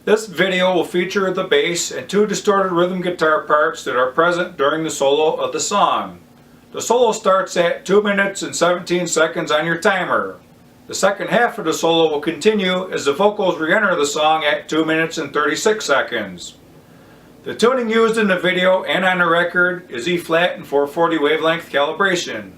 This video will feature the bass and two distorted rhythm guitar parts that are present during the solo of the song. The solo starts at 2 minutes and 17 seconds on your timer. The second half of the solo will continue as the vocals re-enter the song at 2 minutes and 36 seconds. The tuning used in the video and on the record is E-flat and 440 wavelength calibration.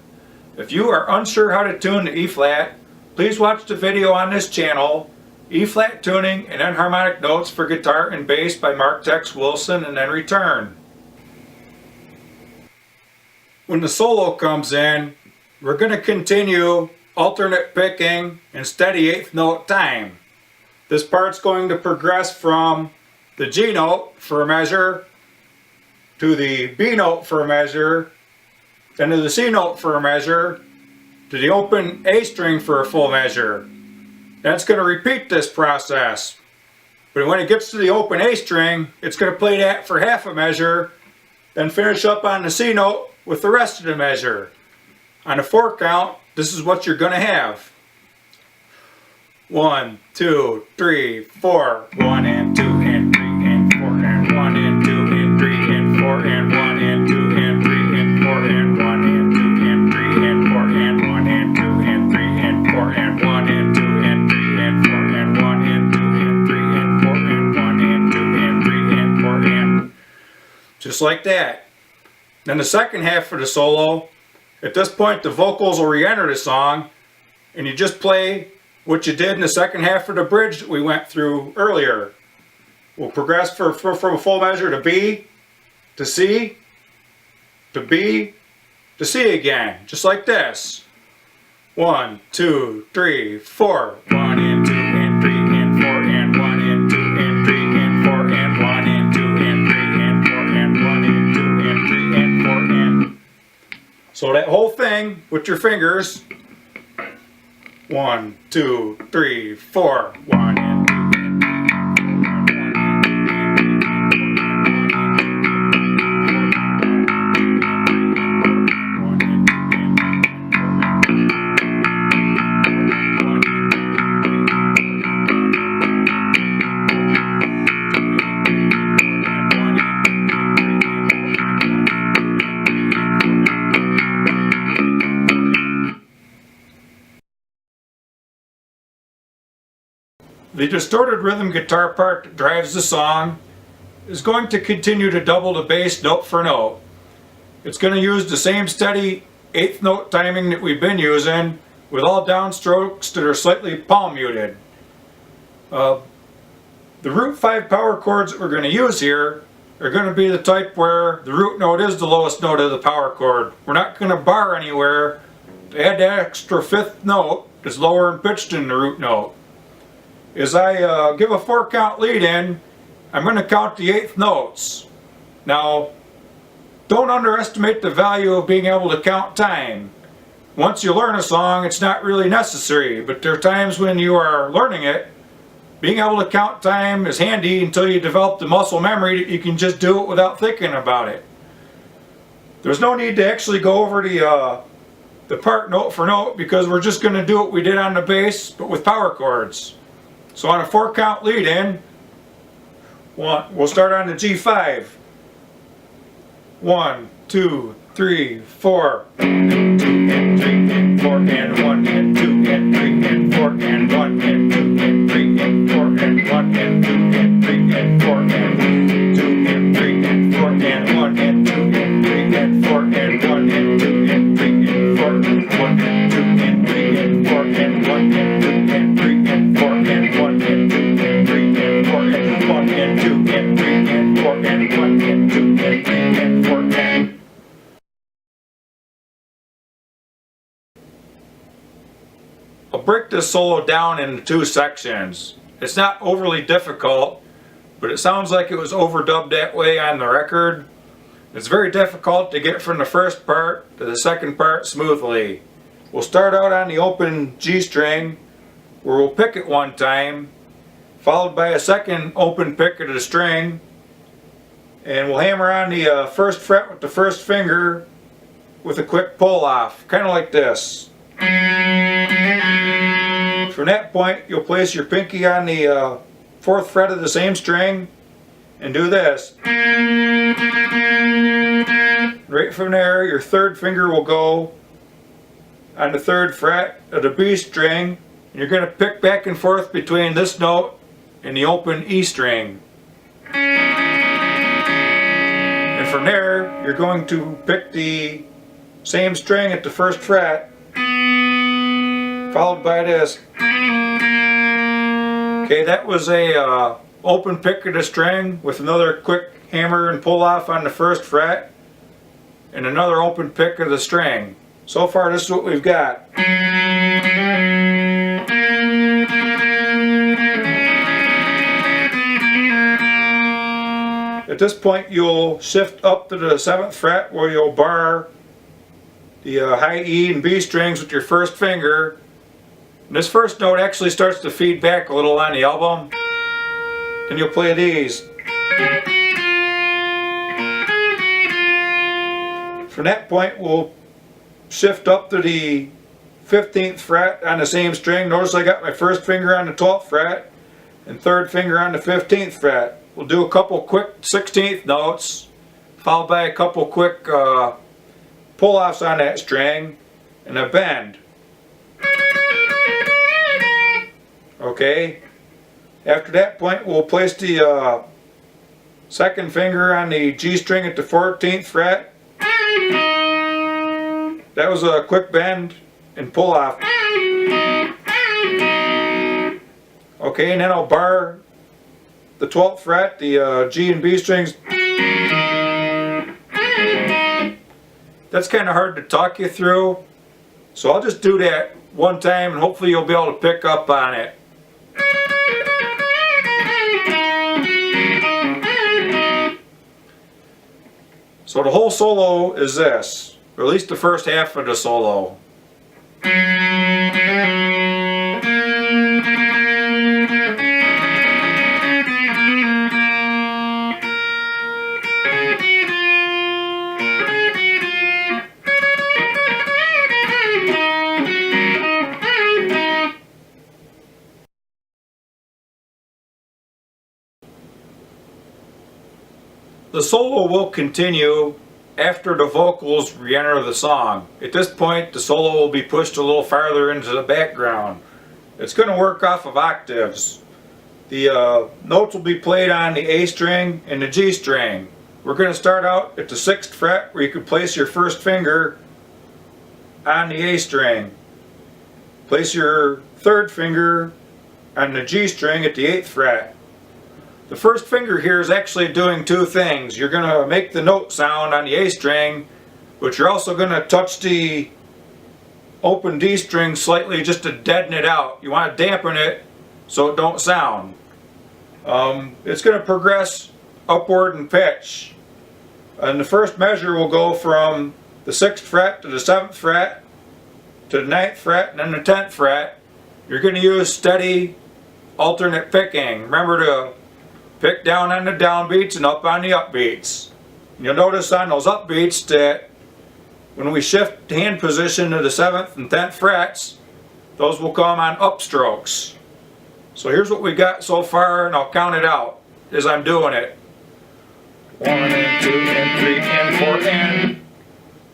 If you are unsure how to tune the E-flat, please watch the video on this channel, E-flat tuning and enharmonic notes for guitar and bass by Marc Wilson, and then return. When the solo comes in, we're going to continue alternate picking and steady eighth note time. This part's going to progress from the G note for a measure to the B note for a measure, then to the C note for a measure, to the open A string for a full measure. That's going to repeat this process. But when it gets to the open A string, it's going to play that for half a measure, then finish up on the C note with the rest of the measure. On a 4 count, this is what you're going to have. 1, 2, 3, 4. 1 and 2 and 3 and 4 and 1 and 2 and 3 and 4 and 1 and 2 and 3 and 4 and 1 and 2 and 3 and 4 and 1 and 2 and 3 and 4 and 1 and 2 and 3 and 4 and 1 and 2 and 3 and 4 and 1 and 2 and 3 and 4 and just like that. Then the second half of the solo, at this point the vocals will re-enter the song and you just play what you did in the second half of the bridge that we went through earlier. We'll progress from a full measure to B, to C, to B, to C again, just like this. 1, 2, 3, 4. 1 and 2 and 3 and 4 and 1 and 2 and 3 and 4 and 1 and 2 and 3 and 4 and 1 and 2 and 3 and 4 and... So that whole thing with your fingers. 1, 2, 3, 4. 1 and 2 and 3 and 4 The distorted rhythm guitar part that drives the song is going to continue to double the bass note for note. It's going to use the same steady eighth note timing that we've been using, with all downstrokes that are slightly palm muted. The root 5 power chords that we're going to use here are going to be the type where the root note is the lowest note of the power chord. We're not going to bar anywhere to add that extra 5th note that's lower in pitch than the root note. As I give a 4 count lead in, I'm going to count the 8th notes. Now, don't underestimate the value of being able to count time. Once you learn a song, it's not really necessary, but there are times when you are learning it, being able to count time is handy until you develop the muscle memory that you can just do it without thinking about it. There's no need to actually go over the part note for note, because we're just going to do what we did on the bass, but with power chords. So on a 4 count lead in, we'll start on the G5. 1, 2, 3, 4. 1 and 2 and 3 and 4 and 1 and 2 and 3 and 4 and 1 and 2 and 3 and 4 and 1 and 2 and 3 and 4 and 2 and 3 and 4 and 1 and 2 and 3 and 4 and 1 and 2 and 3 and 4 and 1 and 2 and 3 and 4 and 1 and 2 and 3 and 4 and 1 and 2 and 3 and 4 and 1 and 2 and 3 and 4 and 1 and 2 and 3 and 4 and... I'll break this solo down into 2 sections. It's not overly difficult, but it sounds like it was overdubbed that way on the record. It's very difficult to get from the first part to the second part smoothly. We'll start out on the open G string, where we'll pick it 1 time, followed by a second open pick of the string, and we'll hammer on the 1st fret with the 1st finger with a quick pull off, kind of like this. From that point, you'll place your pinky on the 4th fret of the same string and do this. Right from there, your 3rd finger will go on the 3rd fret of the B string, and you're going to pick back and forth between this note and the open E string. And from there, you're going to pick the same string at the 1st fret, followed by this. Okay, that was a open pick of the string with another quick hammer and pull off on the 1st fret, and another open pick of the string. So far, this is what we've got. At this point, you'll shift up to the 7th fret where you'll bar the high E and B strings with your 1st finger. And this 1st note actually starts to feed back a little on the album. Then you'll play these. From that point, we'll shift up to the 15th fret on the same string. Notice I got my 1st finger on the 12th fret and 3rd finger on the 15th fret. We'll do a couple quick 16th notes, followed by a couple quick pull-offs on that string and a bend. Okay, after that point we'll place the 2nd finger on the G string at the 14th fret. That was a quick bend and pull off. Okay, and then I'll bar the 12th fret, the G and B strings. That's kind of hard to talk you through, so I'll just do that one time and hopefully you'll be able to pick up on it. So the whole solo is this, or at least the first half of the solo. The solo will continue after the vocals re-enter the song. At this point, the solo will be pushed a little farther into the background. It's going to work off of octaves. The notes will be played on the A string and the G string. We're going to start out at the 6th fret where you can place your 1st finger on the A string. Place your 3rd finger on the G string at the 8th fret. The 1st finger here is actually doing 2 things. You're going to make the note sound on the A string, but you're also going to touch the open D string slightly just to deaden it out. You want to dampen it so it don't sound. It's going to progress upward in pitch. And the first measure will go from the 6th fret to the 7th fret to the 9th fret and then the 10th fret. You're going to use steady alternate picking. Remember to pick down on the downbeats and up on the upbeats. You'll notice on those upbeats that when we shift hand position to the 7th and 10th frets, those will come on upstrokes. So here's what we got so far, and I'll count it out as I'm doing it. 1 and 2 and 3 and 4 and.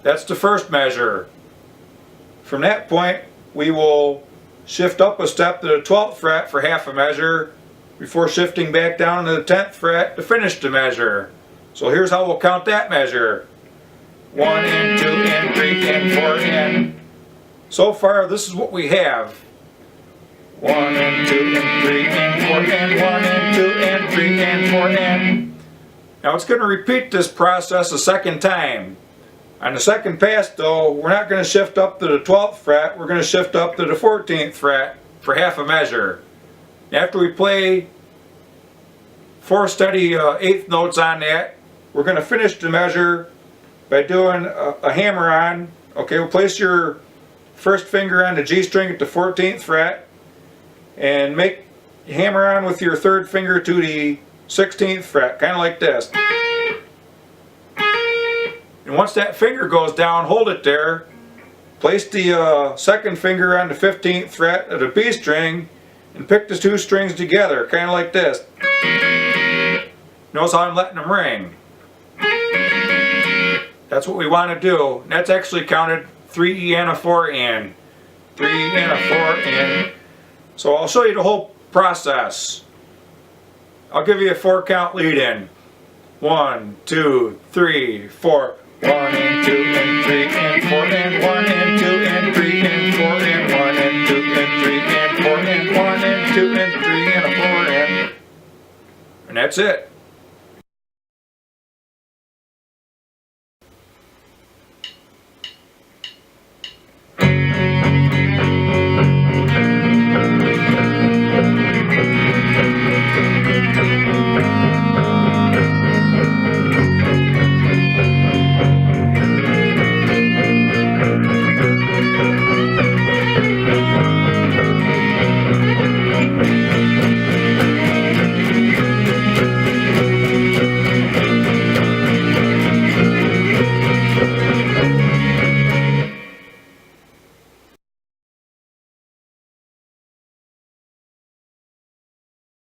That's the first measure. From that point, we will shift up a step to the 12th fret for half a measure before shifting back down to the 10th fret to finish the measure. So here's how we'll count that measure. 1 and 2 and 3 and 4 and. So far, this is what we have. 1 and 2 and 3 and 4 and 1 and 2 and 3 and 4 and. Now it's going to repeat this process a second time. On the second pass though, we're not going to shift up to the 12th fret, we're going to shift up to the 14th fret for half a measure. After we play 4 steady 8th notes on that, we're going to finish the measure by doing a hammer on. Okay, we'll place your 1st finger on the G string at the 14th fret and make hammer on with your 3rd finger to the 16th fret, kind of like this. And once that finger goes down, hold it there. Place the 2nd finger on the 15th fret of the B string and pick the two strings together, kind of like this. Notice how I'm letting them ring. That's what we want to do. That's actually counted 3E and a 4N. 3E and a 4N. So I'll show you the whole process. I'll give you a 4-count lead in. 1, 2, 3, 4. 1 and 2 and 3 and 4 and 1 and 2 and 3 and 4 and 1 and 2 and 3 and 4 and 1 and 2 and 3 and a 4 and that's it.